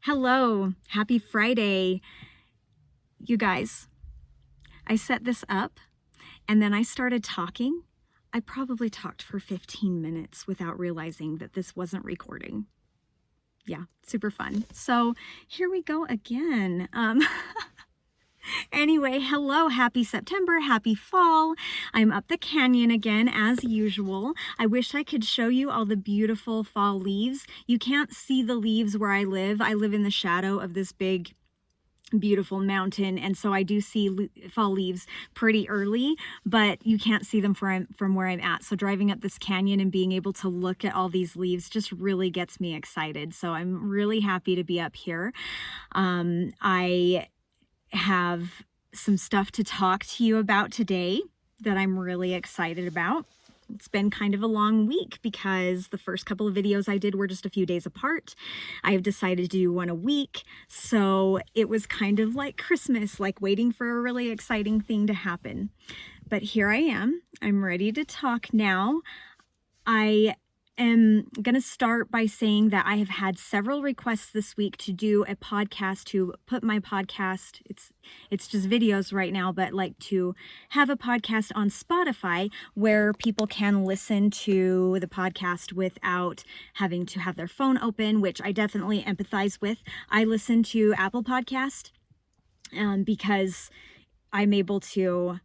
Hello, happy Friday. You guys, I set this up and then I started talking. I probably talked for 15 minutes without realizing that this wasn't recording. Yeah, super fun. So here we go again. Anyway, hello, happy September, happy fall. I'm up the canyon again as usual. I wish I could show you all the beautiful fall leaves. You can't see the leaves where I live. I live in the shadow of this big beautiful mountain, and so I do see fall leaves pretty early, but you can't see them from where I'm at. So driving up this canyon and being able to look at all these leaves just really gets me excited. So I'm really happy to be up here. I have some stuff to talk to you about today that I'm really excited about. It's been kind of a long week because the first couple of videos I did were just a few days apart. I've decided to do one a week, so it was kind of like Christmas, like waiting for a really exciting thing to happen. But here I am. I'm ready to talk now. I am going to start by saying that I have had several requests this week to do a podcast, to put my podcast, it's just videos right now, but like to have a podcast on Spotify where people can listen to the podcast without having to have their phone open, which I definitely empathize with. I listen to Apple Podcast because I'm able to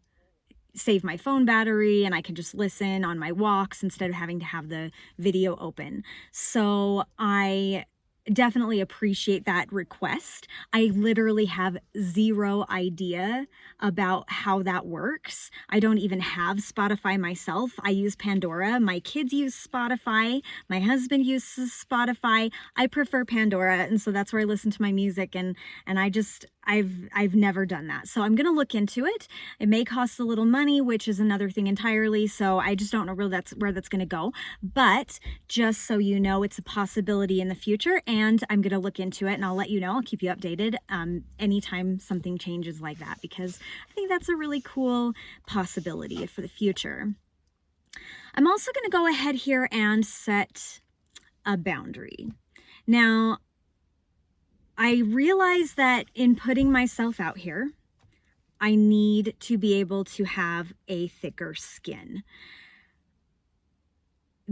save my phone battery and I can just listen on my walks instead of having to have the video open. So I definitely appreciate that request. I literally have zero idea about how that works. I don't even have Spotify myself. I use Pandora. My kids use Spotify. My husband uses Spotify. I prefer Pandora, and so that's where I listen to my music, and I've never done that. So I'm going to look into it. It may cost a little money, which is another thing entirely. So I just don't know really where that's going to go. But just so you know, it's a possibility in the future, and I'm going to look into it and I'll let you know. I'll keep you updated anytime something changes like that, because I think that's a really cool possibility for the future. I'm also going to go ahead here and set a boundary. Now, I realize that in putting myself out here, I need to be able to have a thicker skin.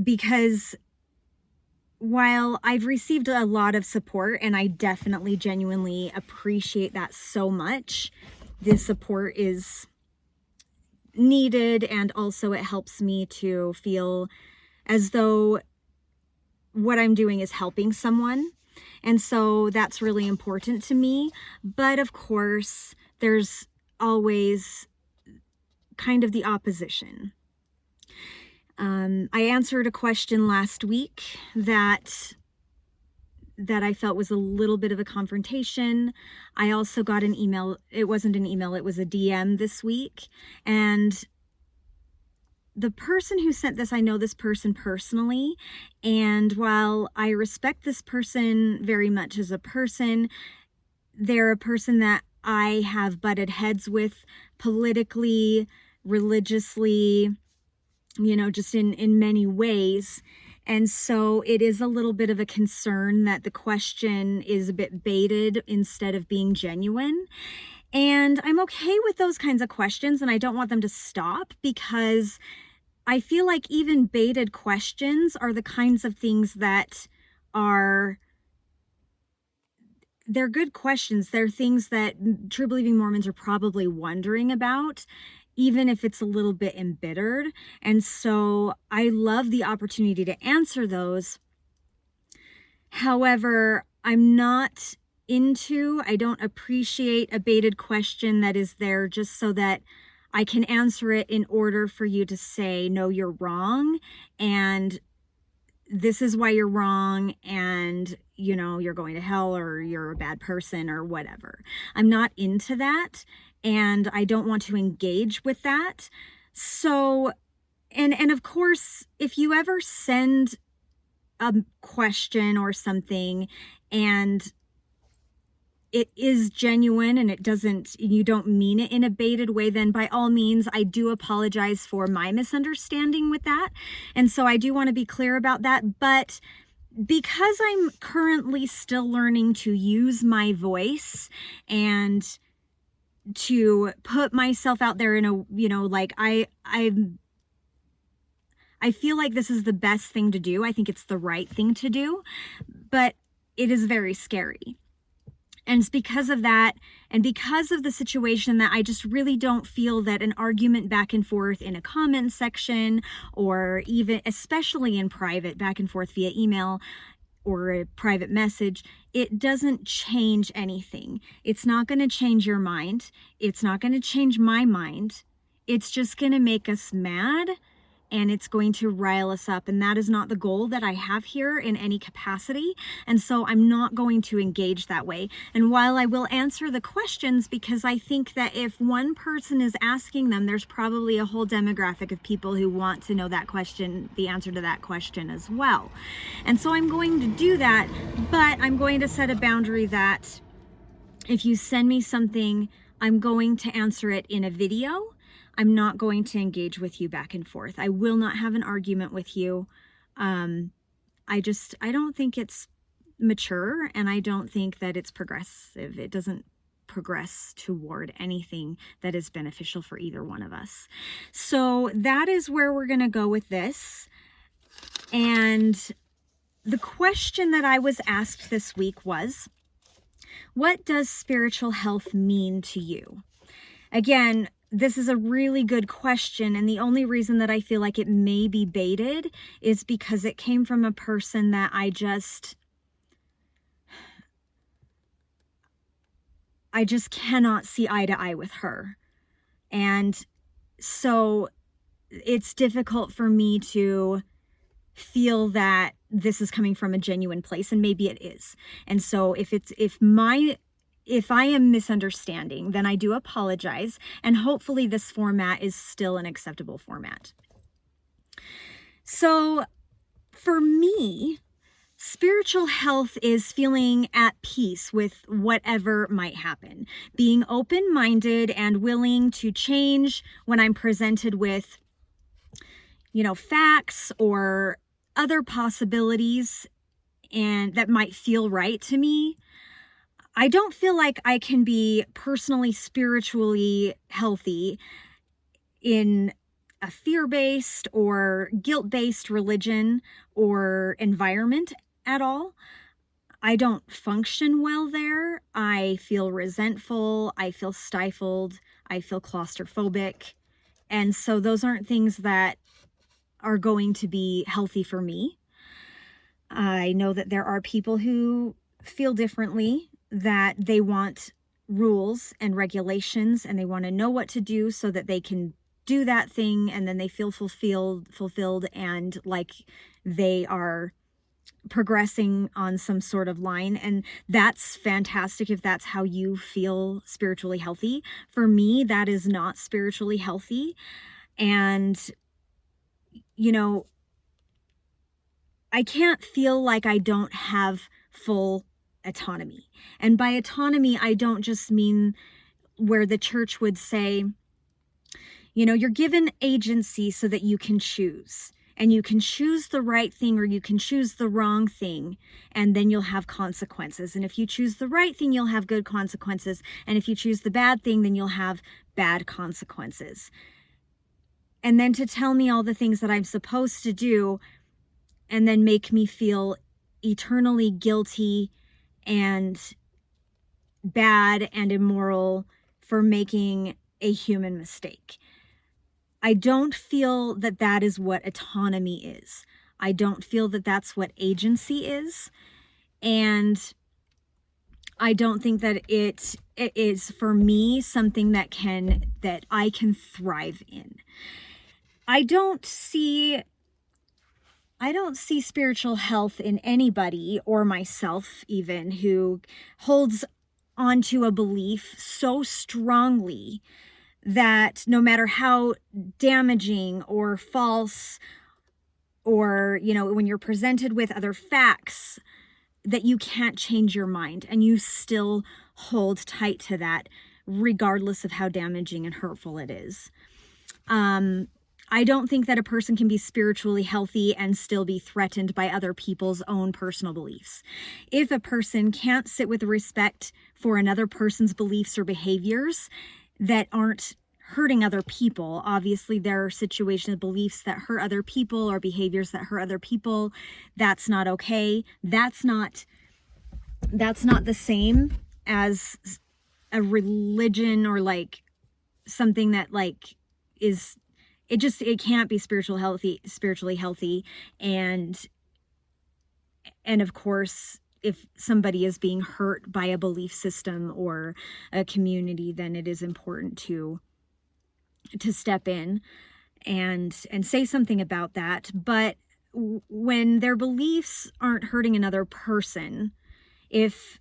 Because while I've received a lot of support, and I definitely genuinely appreciate that so much, the support is needed, and also it helps me to feel as though what I'm doing is helping someone. And so that's really important to me. But of course, there's always kind of the opposition. I answered a question last week that I felt was a little bit of a confrontation. I also got an email. It wasn't an email, it was a DM this week. And the person who sent this, I know this person personally. And while I respect this person very much as a person, they're a person that I have butted heads with politically, religiously, just in many ways. And so it is a little bit of a concern that the question is a bit baited instead of being genuine. And I'm okay with those kinds of questions, and I don't want them to stop, because I feel like even baited questions are the kinds of things that they're good questions. They're things that true believing Mormons are probably wondering about, even if it's a little bit embittered. And so I love the opportunity to answer those. However, I don't appreciate a baited question that is there just so that I can answer it in order for you to say, no, you're wrong, and this is why you're wrong, and you're going to hell, or you're a bad person, or whatever. I'm not into that, and I don't want to engage with that. So, and of course, if you ever send a question or something and it is genuine and you don't mean it in a baited way, then by all means, I do apologize for my misunderstanding with that. And so I do want to be clear about that. But because I'm currently still learning to use my voice and to put myself out there in a, like I feel like this is the best thing to do. I think it's the right thing to do, but it is very scary. And it's because of that, and because of the situation, that I just really don't feel that an argument back and forth in a comment section, or even especially in private, back and forth via email or a private message, it doesn't change anything. It's not going to change your mind. It's not going to change my mind. It's just going to make us mad, and it's going to rile us up. And that is not the goal that I have here in any capacity. And so I'm not going to engage that way. And while I will answer the questions, because I think that if one person is asking them, there's probably a whole demographic of people who want to know that question, the answer to that question as well. And so I'm going to do that, but I'm going to set a boundary that if you send me something, I'm going to answer it in a video. I'm not going to engage with you back and forth. I will not have an argument with you. I don't think it's mature, and I don't think that it's progressive. It doesn't progress toward anything that is beneficial for either one of us. So that is where we're going to go with this. And the question that I was asked this week was, what does spiritual health mean to you? Again, this is a really good question, and the only reason that I feel like it may be baited is because it came from a person that I just cannot see eye to eye with her. And so it's difficult for me to feel that this is coming from a genuine place, and maybe it is. And so if I am misunderstanding, then I do apologize, and hopefully this format is still an acceptable format. So for me, spiritual health is feeling at peace with whatever might happen, being open-minded and willing to change when I'm presented with, facts or other possibilities and that might feel right to me. I don't feel like I can be personally spiritually healthy in a fear-based or guilt-based religion or environment at all. I don't function well there. I feel resentful. I feel stifled. I feel claustrophobic. And so those aren't things that are going to be healthy for me. I know that there are people who feel differently, that they want rules and regulations, and they want to know what to do so that they can do that thing, and then they feel fulfilled and like they are progressing on some sort of line. And that's fantastic if that's how you feel spiritually healthy. For me, that is not spiritually healthy. And I can't feel like I don't have full autonomy. And by autonomy, I don't just mean where the church would say, you're given agency so that you can choose. And you can choose the right thing or you can choose the wrong thing, and then you'll have consequences. And if you choose the right thing, you'll have good consequences. And if you choose the bad thing, then you'll have bad consequences. And then to tell me all the things that I'm supposed to do, and then make me feel eternally guilty and bad and immoral for making a human mistake. I don't feel that that is what autonomy is. I don't feel that that's what agency is. And I don't think that it is, for me, something that I can thrive in. I don't see spiritual health in anybody, or myself even, who holds onto a belief so strongly that no matter how damaging or false, or, when you're presented with other facts, that you can't change your mind and you still hold tight to that, regardless of how damaging and hurtful it is. I don't think that a person can be spiritually healthy and still be threatened by other people's own personal beliefs. If a person can't sit with respect for another person's beliefs or behaviors that aren't hurting other people, obviously there are situations, beliefs that hurt other people or behaviors that hurt other people. That's not okay. That's not the same as a religion or like something that like is, it can't be spiritually healthy. And of course, if somebody is being hurt by a belief system or a community, then it is important to step in and say something about that. But when their beliefs aren't hurting another person, if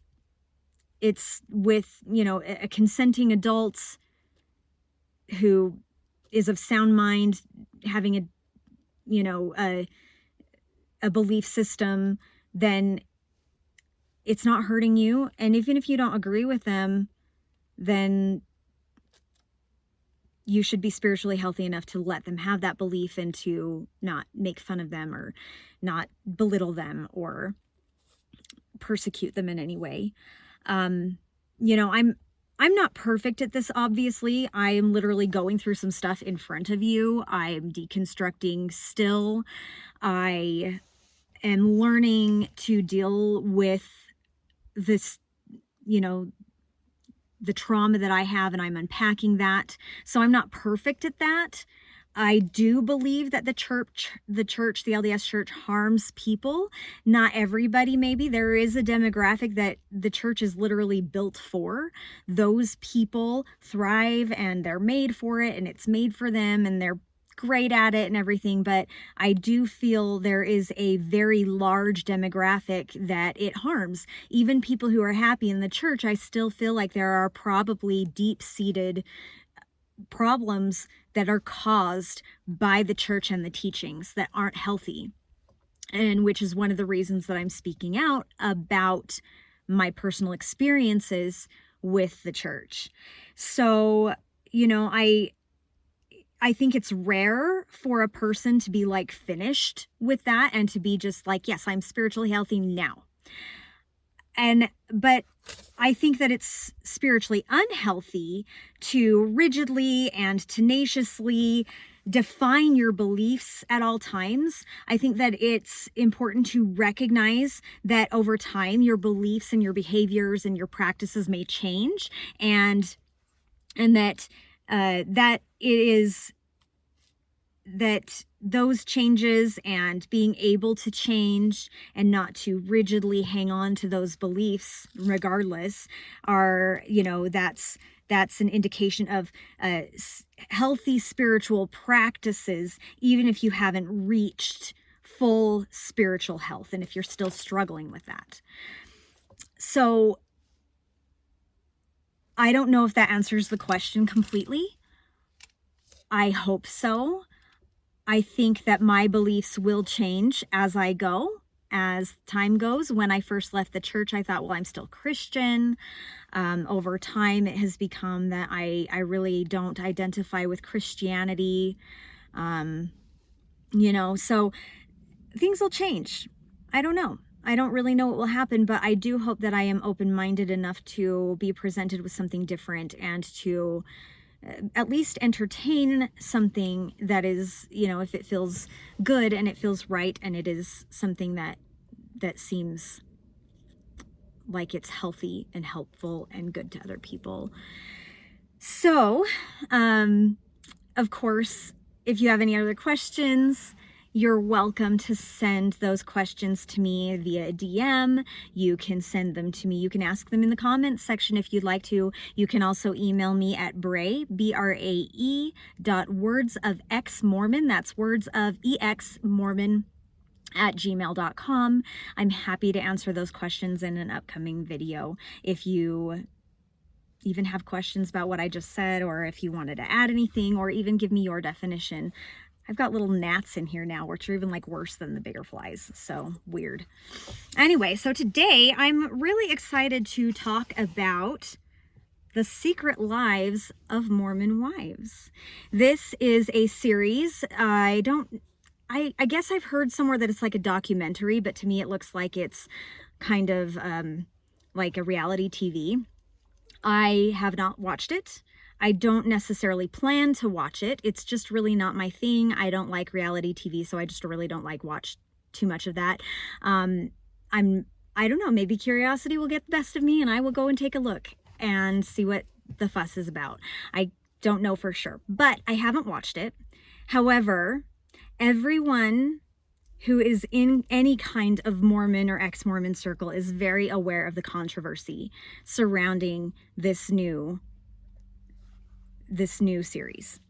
it's with, a consenting adult who is of sound mind, having a belief system, then it's not hurting you. And even if you don't agree with them, then you should be spiritually healthy enough to let them have that belief and to not make fun of them or not belittle them or persecute them in any way. I'm not perfect at this, obviously. I am literally going through some stuff in front of you. I am deconstructing still. I am learning to deal with this, the trauma that I have, and I'm unpacking that. So I'm not perfect at that. I do believe that the LDS church harms people. Not everybody, maybe. There is a demographic that the church is literally built for. Those people thrive and they're made for it and it's made for them and they're great at it and everything. But I do feel there is a very large demographic that it harms. Even people who are happy in the church, I still feel like there are probably deep-seated problems that are caused by the church and the teachings that aren't healthy, and which is one of the reasons that I'm speaking out about my personal experiences with the church. So, I think it's rare for a person to be like finished with that and to be just like, yes, I'm spiritually healthy now. But I think that it's spiritually unhealthy to rigidly and tenaciously define your beliefs at all times. I think that it's important to recognize that over time, your beliefs and your behaviors and your practices may change, and that that it is that those changes and being able to change and not to rigidly hang on to those beliefs regardless are, that's an indication of healthy spiritual practices, even if you haven't reached full spiritual health and if you're still struggling with that. So I don't know if that answers the question completely. I hope so. I think that my beliefs will change as I go, as time goes. When I first left the church, I thought, well, I'm still Christian. Over time, it has become that I really don't identify with Christianity. So things will change. I don't know. I don't really know what will happen, but I do hope that I am open-minded enough to be presented with something different and to at least entertain something that is, if it feels good and it feels right and it is something that seems like it's healthy and helpful and good to other people. So, of course, if you have any other questions, you're welcome to send those questions to me via DM. You can send them to me. You can ask them in the comments section if you'd like to. You can also email me at Brae, BRAE, wordsofxmormon, that's words of EX Mormon, @gmail.com. I'm happy to answer those questions in an upcoming video. If you even have questions about what I just said, or if you wanted to add anything, or even give me your definition. I've got little gnats in here now, which are even like worse than the bigger flies. So weird. Anyway, so today I'm really excited to talk about The Secret Lives of Mormon Wives. This is a series. I guess I've heard somewhere that it's like a documentary, but to me it looks like it's kind of like a reality TV. I have not watched it. I don't necessarily plan to watch it. It's just really not my thing. I don't like reality TV, so I just really don't like watch too much of that. I don't know, maybe curiosity will get the best of me and I will go and take a look and see what the fuss is about. I don't know for sure, but I haven't watched it. However, everyone who is in any kind of Mormon or ex-Mormon circle is very aware of the controversy surrounding this new series.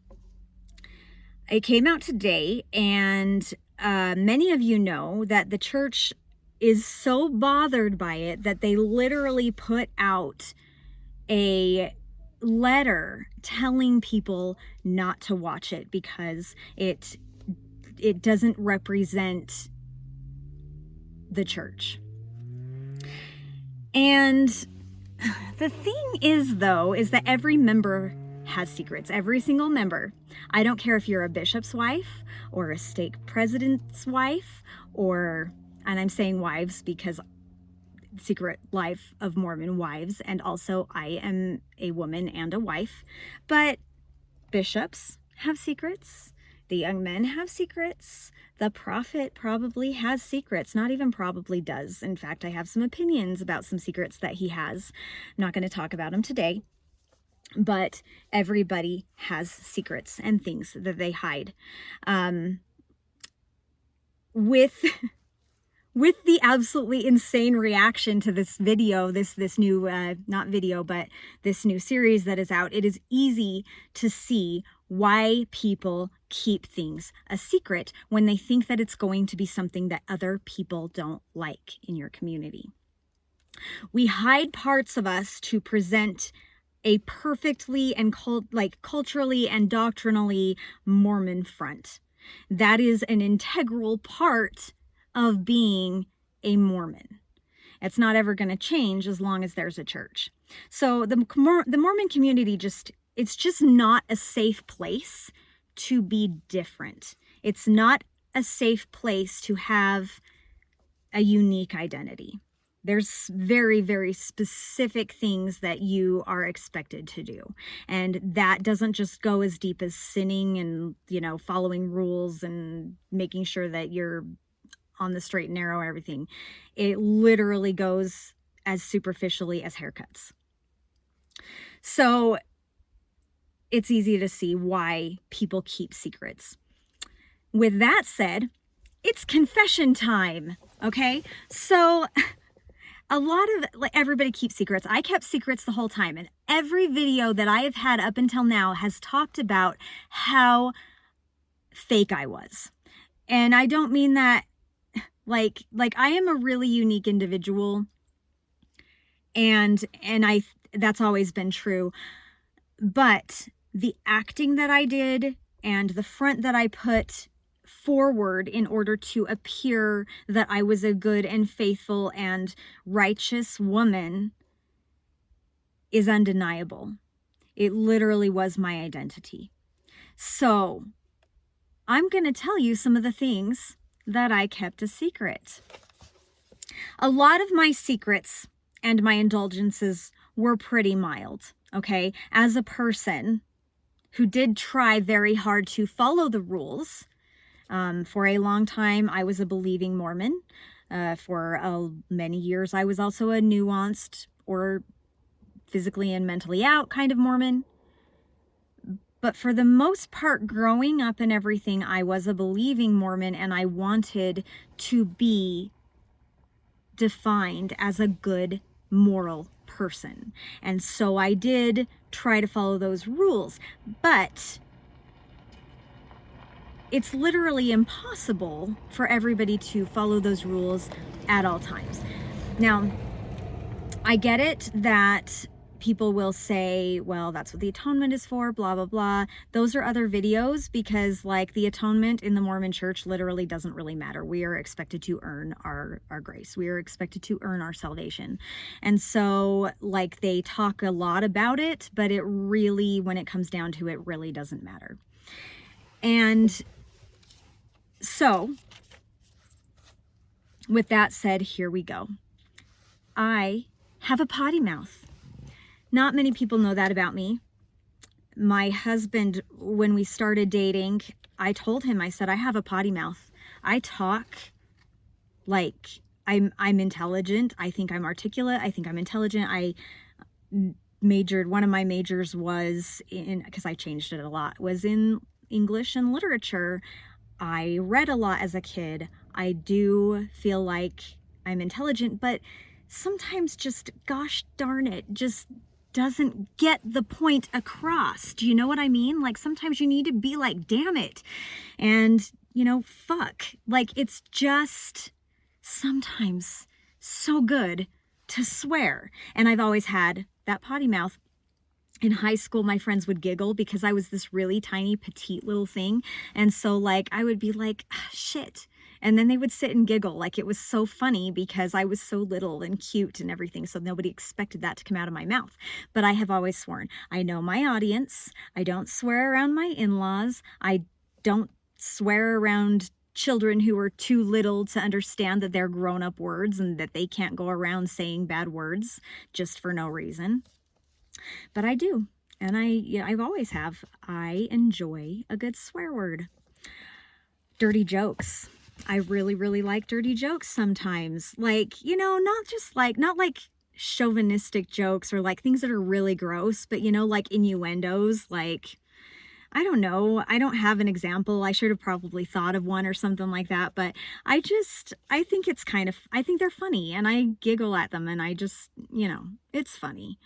It came out today, and many of you know that the church is so bothered by it that they literally put out a letter telling people not to watch it because it doesn't represent the church. And the thing is, though, is that every member has secrets. Every single member. I don't care if you're a bishop's wife or a stake president's wife, and I'm saying wives because Secret Life of Mormon Wives, and also I am a woman and a wife, but bishops have secrets. The young men have secrets. The prophet probably has secrets. Not even probably does. In fact, I have some opinions about some secrets that he has. I'm not going to talk about them today. But everybody has secrets and things that they hide. With the absolutely insane reaction to this video, this new, not video, but this new series that is out, it is easy to see why people keep things a secret when they think that it's going to be something that other people don't like in your community. We hide parts of us to present a perfectly and culturally and doctrinally Mormon front. That is an integral part of being a Mormon. It's not ever going to change as long as there's a church. So the Mormon community it's just not a safe place to be different. It's not a safe place to have a unique identity. There's very, very specific things that you are expected to do. And that doesn't just go as deep as sinning and, following rules and making sure that you're on the straight and narrow and everything. It literally goes as superficially as haircuts. So it's easy to see why people keep secrets. With that said, it's confession time, okay? So a lot of, everybody keeps secrets. I kept secrets the whole time, and every video that I have had up until now has talked about how fake I was. And I don't mean that like I am a really unique individual, and that's always been true. But the acting that I did and the front that I put forward in order to appear that I was a good and faithful and righteous woman is undeniable. It literally was my identity. So I'm going to tell you some of the things that I kept a secret. A lot of my secrets and my indulgences were pretty mild, okay? As a person who did try very hard to follow the rules, for a long time, I was a believing Mormon. For many years, I was also a nuanced or physically and mentally out kind of Mormon. But for the most part, growing up and everything, I was a believing Mormon, and I wanted to be defined as a good moral person. And so I did try to follow those rules. But it's literally impossible for everybody to follow those rules at all times. Now, I get it that people will say, well, that's what the atonement is for, blah, blah, blah. Those are other videos, because like the atonement in the Mormon church literally doesn't really matter. We are expected to earn our grace. We are expected to earn our salvation. And so like they talk a lot about it, but it really, when it comes down to it, really doesn't matter. And so with that said, here we go. I have a potty mouth. Not many people know that about me. My husband, when we started dating, I told him, I said, I have a potty mouth. I talk like I'm intelligent. I think I'm articulate. I think I'm intelligent. I majored, one of my majors was in, because I changed it a lot, was in English and literature. I read a lot as a kid. I do feel like I'm intelligent, but sometimes just, gosh darn it, just doesn't get the point across. Do you know what I mean? Like sometimes you need to be like, damn it. And, you know, fuck. Like it's just sometimes so good to swear. And I've always had that potty mouth. In high school, my friends would giggle because I was this really tiny, petite little thing. And so like, I would be like, ah, shit. And then they would sit and giggle like it was so funny because I was so little and cute and everything. So nobody expected that to come out of my mouth. But I have always sworn. I know my audience. I don't swear around my in-laws. I don't swear around children who are too little to understand that they're grown-up words and that they can't go around saying bad words just for no reason. But I do. And I've always have. I enjoy a good swear word. Dirty jokes. I really, really like dirty jokes sometimes. Like, you know, not like chauvinistic jokes or like things that are really gross, but you know, like innuendos, like, I don't know. I don't have an example. I should have probably thought of one or something like that, but I think it's I think they're funny and I giggle at them and I just, you know, it's funny.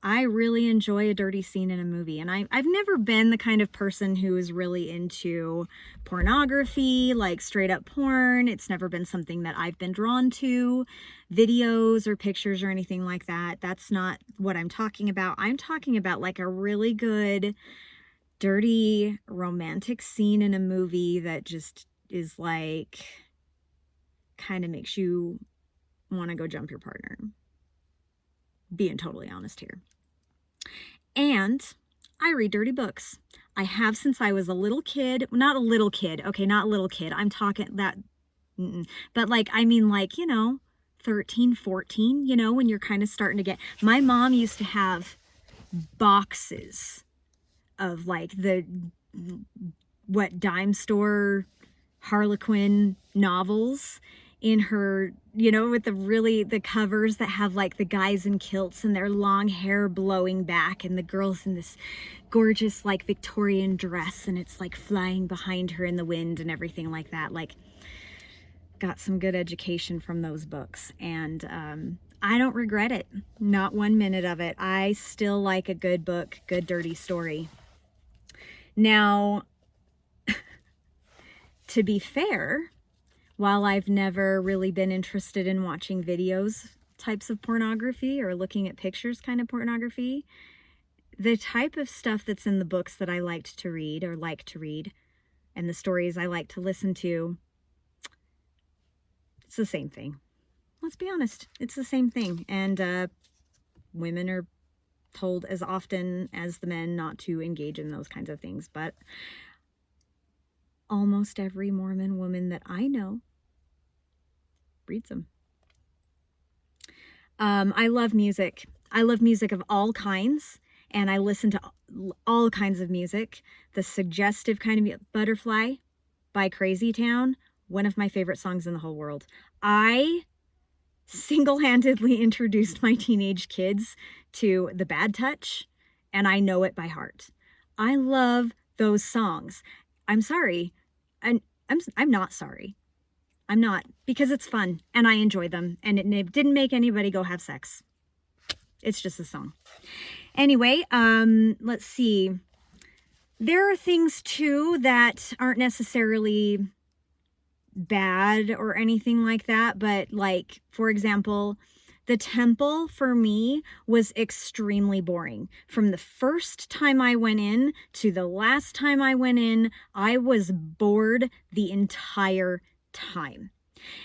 I really enjoy a dirty scene in a movie, and I've never been the kind of person who is really into pornography, like straight up porn. It's never been something that I've been drawn to, videos or pictures or anything like that. That's not what I'm talking about. I'm talking about like a really good, dirty, romantic scene in a movie that just is like, kind of makes you want to go jump your partner. Being totally honest here. And I read dirty books. I have since I was a little kid. Not a little kid. Okay, not a little kid. I'm talking that. But like, I mean like, you know, 13, 14, you know, when you're kind of starting to get. My mom used to have boxes of like what dime store Harlequin novels in her, you know, with the covers that have like the guys in kilts and their long hair blowing back and the girls in this gorgeous like Victorian dress and it's like flying behind her in the wind and everything like that. Like, got some good education from those books, and I don't regret it. Not 1 minute of it. I still like a good book, good dirty story. Now, to be fair, while I've never really been interested in watching videos, types of pornography, or looking at pictures kind of pornography, the type of stuff that's in the books that I liked to read or like to read, and the stories I like to listen to, it's the same thing. Let's be honest, it's the same thing. And women are told as often as the men not to engage in those kinds of things, but almost every Mormon woman that I know reads them. I love music. I love music of all kinds, and I listen to all kinds of music. The suggestive kind of Butterfly by Crazy Town, one of my favorite songs in the whole world. I single-handedly introduced my teenage kids to The Bad Touch, and I know it by heart. I love those songs. I'm sorry. I'm not sorry. I'm not, because it's fun and I enjoy them, and it didn't make anybody go have sex. It's just a song. Anyway, let's see. There are things too that aren't necessarily bad or anything like that, but like, for example, The temple for me was extremely boring. From the first time I went in to the last time I went in, I was bored the entire time.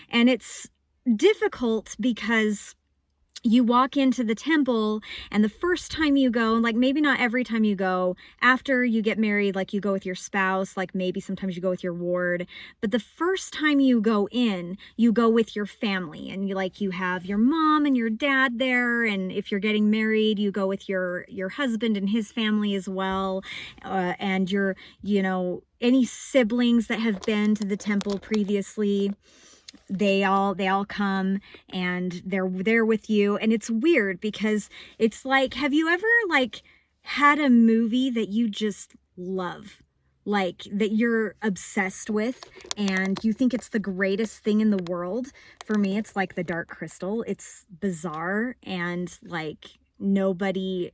And it's difficult because you walk into the temple, and the first time you go, like maybe not every time you go, after you get married, like you go with your spouse, like maybe sometimes you go with your ward, but the first time you go in, you go with your family, and you have your mom and your dad there, and if you're getting married, you go with your husband and his family as well, and your, any siblings that have been to the temple previously. They all come, and they're there with you. And it's weird because it's like, have you ever had a movie that you just love, like that you're obsessed with and you think it's the greatest thing in the world? For me, it's like The Dark Crystal. It's bizarre, and like nobody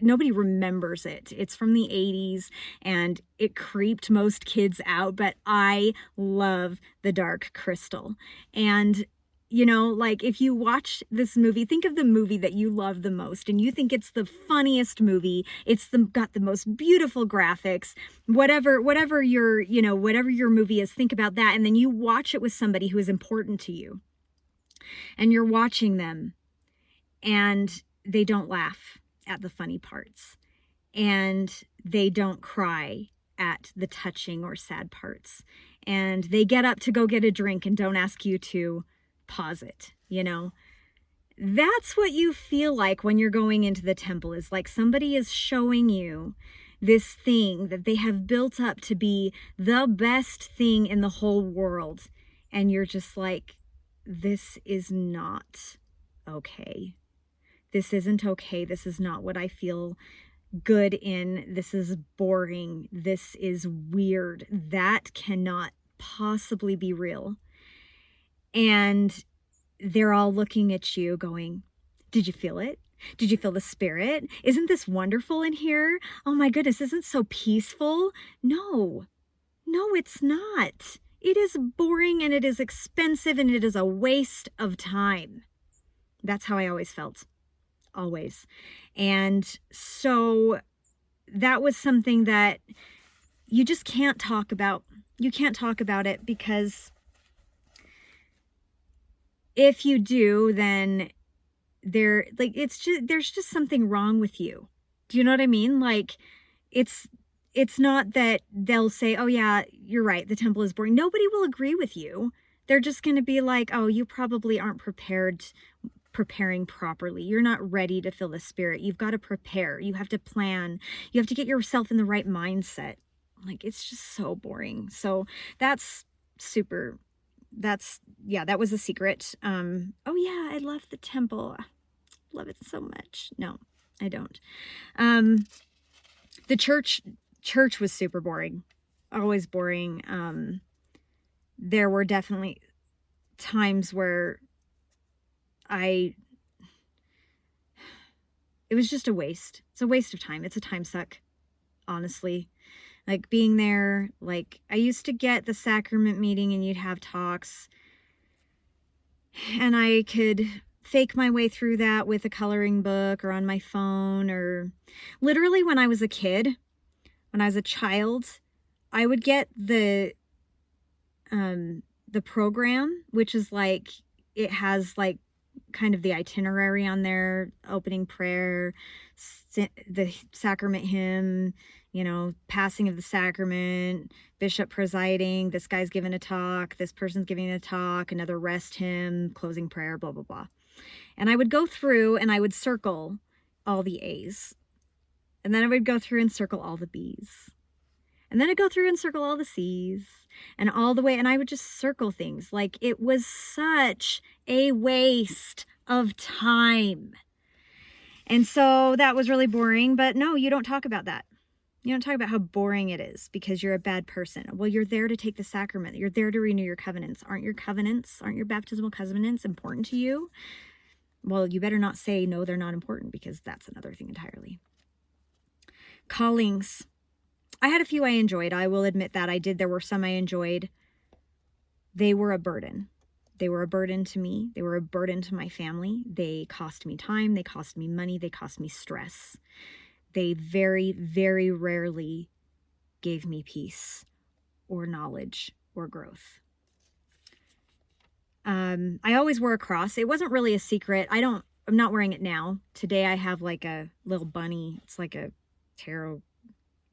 remembers it. It's from the 80s, and it creeped most kids out, but I love The Dark Crystal. And if you watch this movie, think of the movie that you love the most, and you think it's the funniest movie. It's got the most beautiful graphics, whatever your movie is, think about that. And then you watch it with somebody who is important to you, and you're watching them, and they don't laugh at the funny parts, and they don't cry at the touching or sad parts, and they get up to go get a drink and don't ask you to pause it. That's what you feel like when you're going into the temple, is like somebody is showing you this thing that they have built up to be the best thing in the whole world, and you're just like, this is not okay. This isn't okay. This is not what I feel good in. This is boring. This is weird. That cannot possibly be real. And they're all looking at you going, did you feel it? Did you feel the spirit? Isn't this wonderful in here? Oh my goodness, isn't it so peaceful? No, it's not. It is boring, and it is expensive, and it is a waste of time. That's how I always felt. Always. And so that was something that you just can't talk about. You can't talk about it, because if you do, then there's just something wrong with you. Do you know what I mean? Like, it's not that they'll say, oh yeah, you're right, the temple is boring. Nobody will agree with you. They're just going to be like, oh, you probably aren't preparing properly. You're not ready to feel the spirit. You've got to prepare. You have to plan. You have to get yourself in the right mindset. Like, it's just so boring. So that was a secret. Oh yeah, I love the temple. Love it so much. No, I don't. The church was super boring. Always boring. There were definitely times where it was just a waste. It's a waste of time. It's a time suck, honestly. Like, being there, like, I used to get the sacrament meeting, and you'd have talks, and I could fake my way through that with a coloring book or on my phone, or literally when I was a child, I would get the program, which is like, it has like kind of the itinerary on there: opening prayer, the sacrament hymn, passing of the sacrament, bishop presiding, this guy's giving a talk, this person's giving a talk, another rest hymn, closing prayer, blah, blah, blah. And I would go through and I would circle all the A's. And then I would go through and circle all the B's. And then I'd go through and circle all the C's, and all the way, and I would just circle things. Like, it was such a waste of time. And so that was really boring. But no, you don't talk about that. You don't talk about how boring it is because you're a bad person. Well, you're there to take the sacrament. You're there to renew your covenants. Aren't your baptismal covenants important to you? Well, you better not say, no, they're not important, because that's another thing entirely. Callings. I had a few I enjoyed. I will admit that I did. There were some I enjoyed. They were a burden. They were a burden to me. They were a burden to my family. They cost me time. They cost me money. They cost me stress. They very, very rarely gave me peace or knowledge or growth. I always wore a cross. It wasn't really a secret. I'm not wearing it now. Today I have like a little bunny. It's like a tarot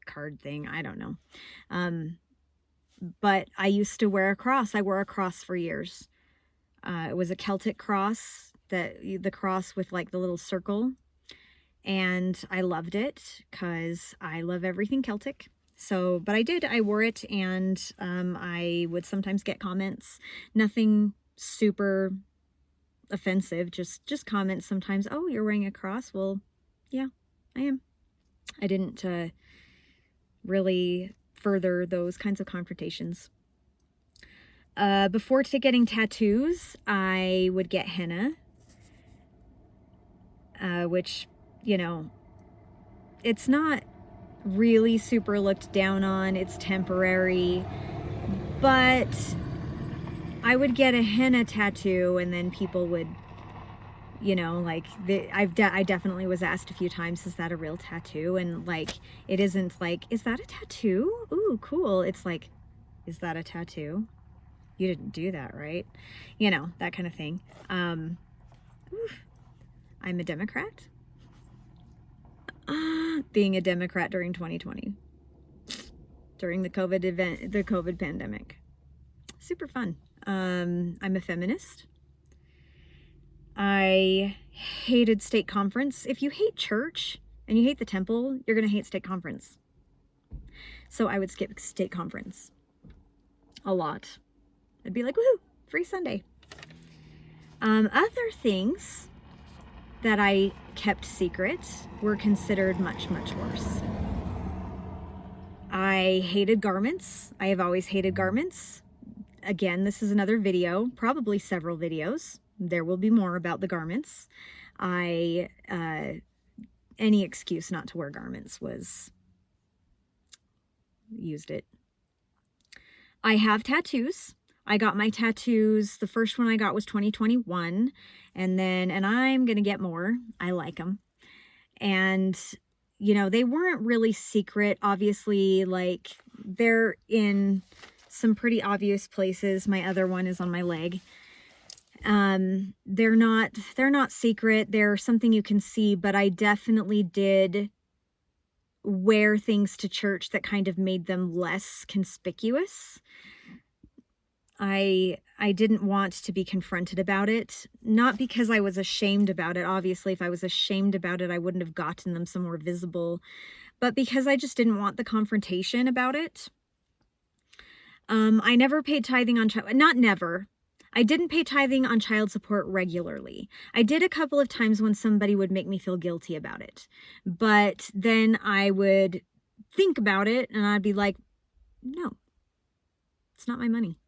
card thing. I don't know. But I used to wear a cross. I wore a cross for years. It was a Celtic cross, the cross with like the little circle. And I loved it because I love everything Celtic. So, but I wore it, and I would sometimes get comments. Nothing super offensive, just comments sometimes. Oh, you're wearing a cross? Well, yeah, I am. I didn't really further those kinds of confrontations. Before getting tattoos, I would get henna, which, you know, it's not really super looked down on. It's temporary, but I would get a henna tattoo, and then people would, you know, like, I definitely was asked a few times, is that a real tattoo? And like, it isn't like, is that a tattoo? Ooh, cool. It's like, is that a tattoo? You didn't do that, right? You know, that kind of thing. I'm a Democrat. Being a Democrat during 2020, during the COVID pandemic. Super fun. I'm a feminist. I hated state conference. If you hate church and you hate the temple, you're going to hate state conference. So I would skip state conference a lot. I'd be like, woohoo, free Sunday. Other things that I kept secret were considered much, much worse. I hated garments. I have always hated garments. Again, this is another video, probably several videos. There will be more about the garments. Any excuse not to wear garments was used it. I have tattoos. I got my tattoos. The first one I got was 2021. And I'm going to get more. I like them. And, you know, they weren't really secret. Obviously, like, they're in some pretty obvious places. My other one is on my leg. They're not secret. They're something you can see, but I definitely did wear things to church that kind of made them less conspicuous. I didn't want to be confronted about it, not because I was ashamed about it. Obviously, if I was ashamed about it, I wouldn't have gotten them some more visible, but because I just didn't want the confrontation about it. I never paid tithing on not never. I didn't pay tithing on child support regularly. I did a couple of times when somebody would make me feel guilty about it, but then I would think about it and I'd be like, no, it's not my money.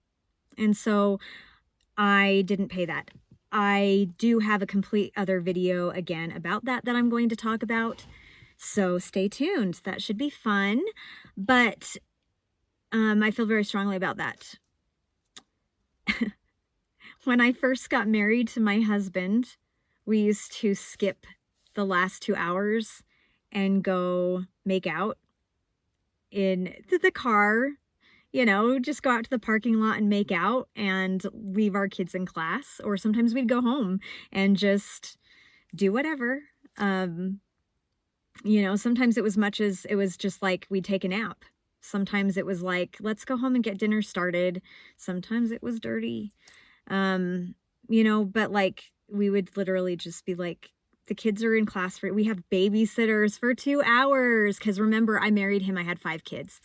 And so I didn't pay that. I do have a complete other video again about that I'm going to talk about. So stay tuned. That should be fun. But I feel very strongly about that. When I first got married to my husband, we used to skip the last 2 hours and go make out in the car. You know, just go out to the parking lot and make out and leave our kids in class. Or sometimes we'd go home and just do whatever. You know, sometimes it was just like we'd take a nap. Sometimes it was like, let's go home and get dinner started. Sometimes it was dirty. You know, but like we would literally just be like, the kids are in class we have babysitters for 2 hours. Cause remember, I married him. I had 5 kids.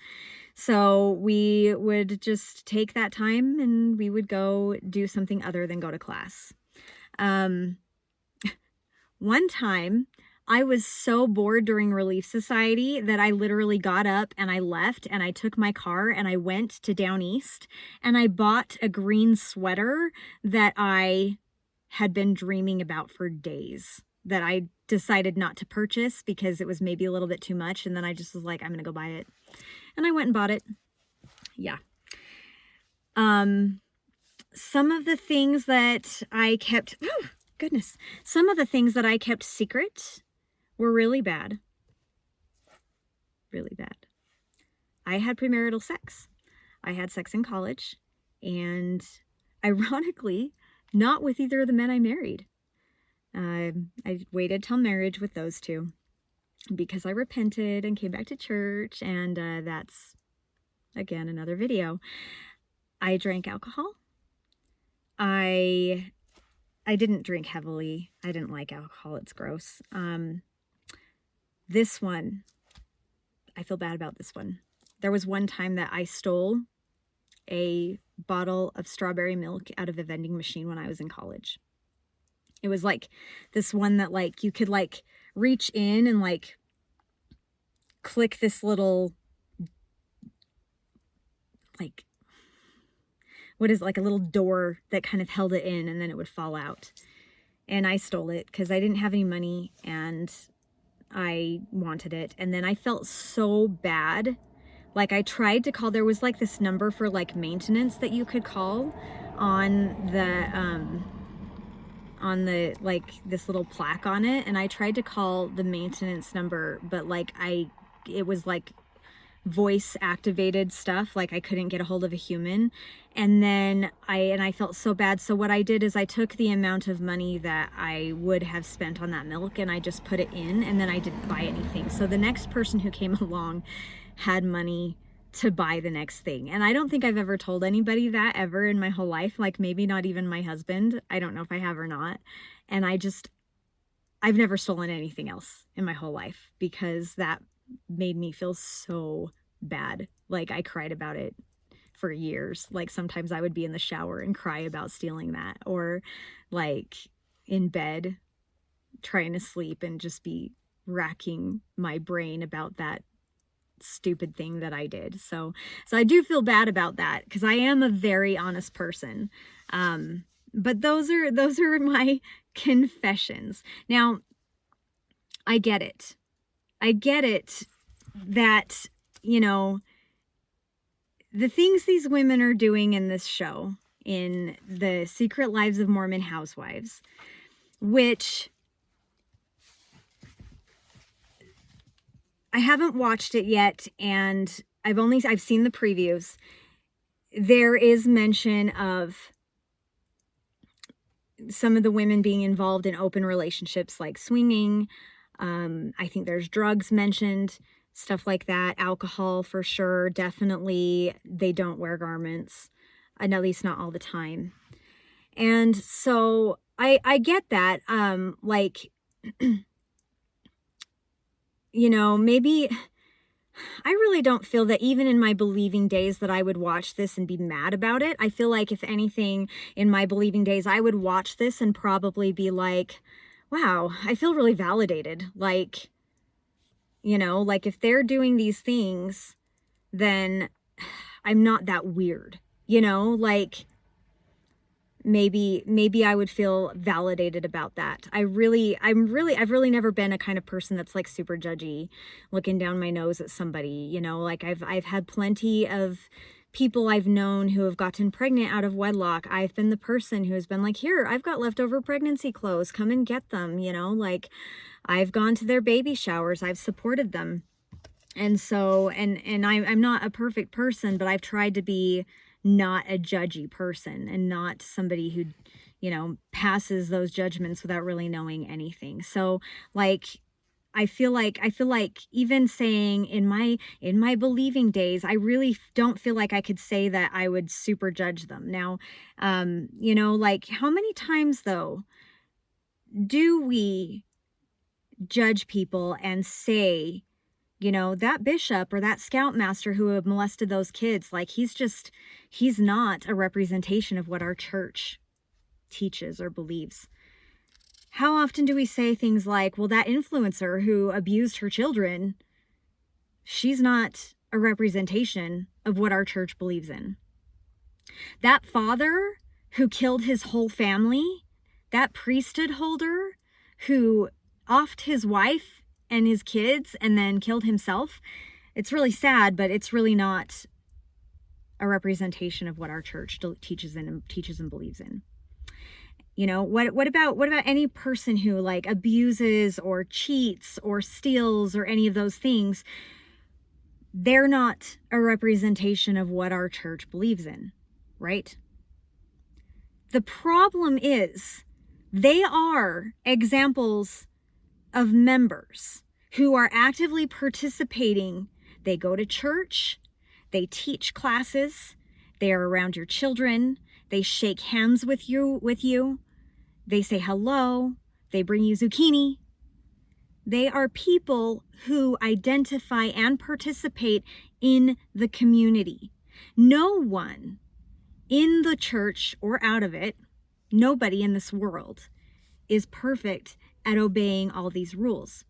So we would just take that time and we would go do something other than go to class. One time I was so bored during Relief Society that I literally got up and I left and I took my car and I went to Down East and I bought a green sweater that I had been dreaming about for days, that I decided not to purchase because it was maybe a little bit too much. And then I just was like, I'm going to go buy it. And I went and bought it. Yeah. some of the things that I kept, oh, goodness, some of the things that I kept secret were really bad. Really bad. I had premarital sex. I had sex in college, and ironically, not with either of the men I married. I waited till marriage with those two because I repented and came back to church, and that's, again, another video. I drank alcohol. I didn't drink heavily. I didn't like alcohol. It's gross. This one, I feel bad about this one. There was one time that I stole a bottle of strawberry milk out of a vending machine when I was in college. It was like this one that like you could like reach in and like click this little, like, what is it, like a little door that kind of held it in, and then it would fall out. And I stole it because I didn't have any money and I wanted it. And then I felt so bad. Like I tried to call, there was like this number for like maintenance that you could call on the like this little plaque on it. And I tried to call the maintenance number, but like it was like voice activated stuff. Like I couldn't get a hold of a human. And then I felt so bad. So what I did is I took the amount of money that I would have spent on that milk and I just put it in, and then I didn't buy anything. So the next person who came along had money to buy the next thing. And I don't think I've ever told anybody that ever in my whole life. Like maybe not even my husband. I don't know if I have or not. And I've never stolen anything else in my whole life because that made me feel so bad. Like I cried about it for years. Like sometimes I would be in the shower and cry about stealing that, or like in bed trying to sleep and just be racking my brain about that stupid thing that I did. So I do feel bad about that because I am a very honest person. But those are my confessions. Now, I get it that, you know, the things these women are doing in this show, in the Secret Lives of Mormon Housewives, which I haven't watched it yet, and I've seen the previews. There is mention of some of the women being involved in open relationships like swinging. I think there's drugs mentioned, stuff like that. Alcohol for sure, definitely. They don't wear garments, and at least not all the time. And so I get that. Like, you know, maybe I really don't feel that even in my believing days that I would watch this and be mad about it. I feel like if anything, in my believing days, I would watch this and probably be like, wow, I feel really validated. Like, you know, like if they're doing these things, then I'm not that weird, you know, like maybe I would feel validated about that. I've really never been a kind of person that's like super judgy, looking down my nose at somebody, you know, like I've had plenty of people I've known who have gotten pregnant out of wedlock. I've been the person who has been like, here, I've got leftover pregnancy clothes, come and get them, you know, like I've gone to their baby showers, I've supported them. And so, and I'm not a perfect person, but I've tried to be not a judgy person and not somebody who, you know, passes those judgments without really knowing anything. So like, I feel like even saying in my believing days, I really don't feel like I could say that I would super judge them. Now, you know, like how many times though, do we judge people and say, you know, that bishop or that scoutmaster who have molested those kids, like he's not a representation of what our church teaches or believes. How often do we say things like, well, that influencer who abused her children, she's not a representation of what our church believes in. That father who killed his whole family, that priesthood holder who offed his wife and his kids and then killed himself, it's really sad, but it's really not a representation of what our church teaches and believes in. You know, what about any person who like abuses or cheats or steals or any of those things? They're not a representation of what our church believes in, right? The problem is they are examples of members who are actively participating. They go to church, they teach classes, they are around your children, they shake hands with you, they say hello, they bring you zucchini. They are people who identify and participate in the community. No one in the church or out of it, nobody in this world is perfect at obeying all these rules.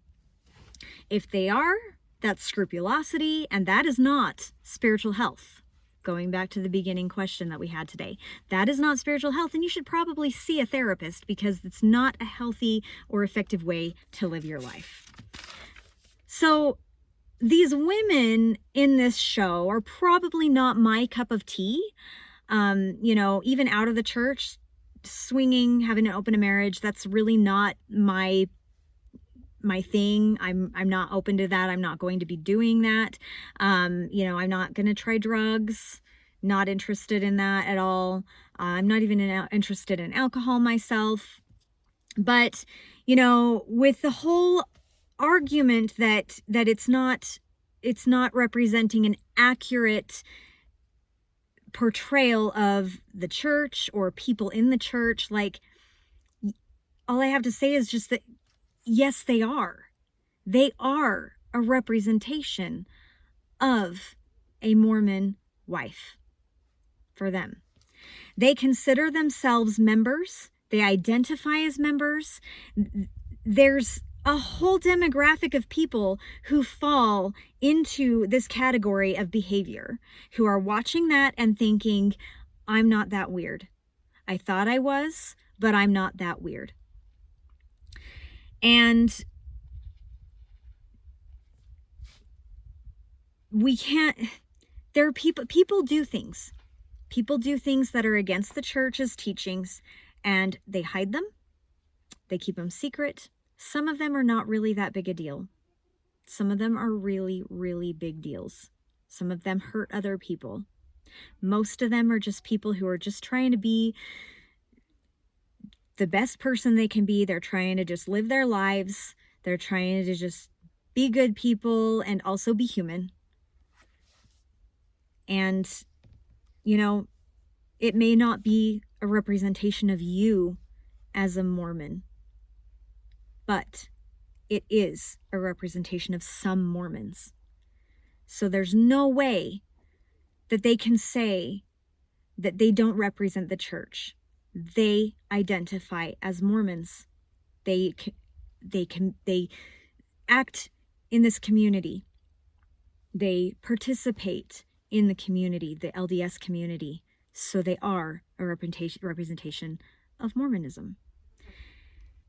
If they are, that's scrupulosity, and that is not spiritual health. Going back to the beginning question that we had today, that is not spiritual health, and you should probably see a therapist because it's not a healthy or effective way to live your life. So these women in this show are probably not my cup of tea. You know, even out of the church, swinging, having an open marriage, that's really not my thing. I'm not open to that. I'm not going to be doing that. You know, I'm not going to try drugs. Not interested in that at all. I'm not even interested in alcohol myself. But, you know, with the whole argument that it's not representing an accurate portrayal of the church or people in the church, like, all I have to say is just that yes, they are. They are a representation of a Mormon wife for them. They consider themselves members. They identify as members. There's a whole demographic of people who fall into this category of behavior, who are watching that and thinking, I'm not that weird. I thought I was, but I'm not that weird. And we can't, there are people do things. People do things that are against the church's teachings, and they hide them. They keep them secret. Some of them are not really that big a deal. Some of them are really, really big deals. Some of them hurt other people. Most of them are just people who are just trying to be the best person they can be. They're trying to just live their lives. They're trying to just be good people and also be human. And, you know, it may not be a representation of you as a Mormon, but it is a representation of some Mormons. So there's no way that they can say that they don't represent the church. They identify as Mormons. They act in this community. They participate in the community, the LDS community. So they are a representation of Mormonism.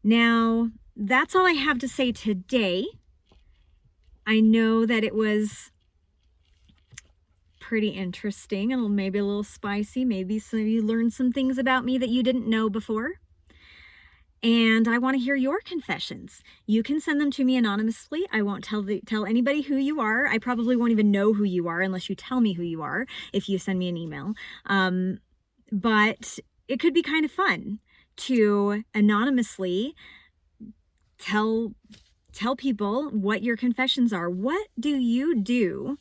Now, that's all I have to say today. I know that it was pretty interesting and maybe a little spicy. Maybe some of you learned some things about me that you didn't know before. And I want to hear your confessions. You can send them to me anonymously. I won't tell anybody who you are. I probably won't even know who you are unless you tell me who you are if you send me an email. But it could be kind of fun to anonymously tell people what your confessions are. What do you do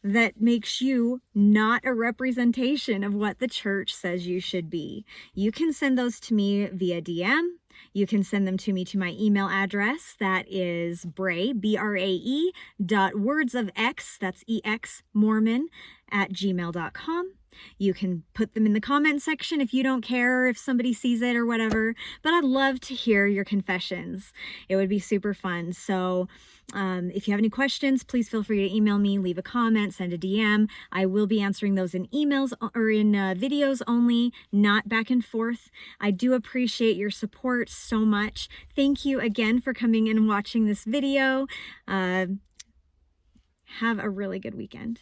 that makes you not a representation of what the church says you should be? You can send those to me via DM. You can send them to me to my email address. That is Brae, BRAE, .wordsofx, that's EX, Mormon, @gmail.com. You can put them in the comment section if you don't care if somebody sees it or whatever, but I'd love to hear your confessions. It would be super fun. So if you have any questions, please feel free to email me, leave a comment, send a DM. I will be answering those in emails or in videos only, not back and forth. I do appreciate your support so much. Thank you again for coming and watching this video. Have a really good weekend.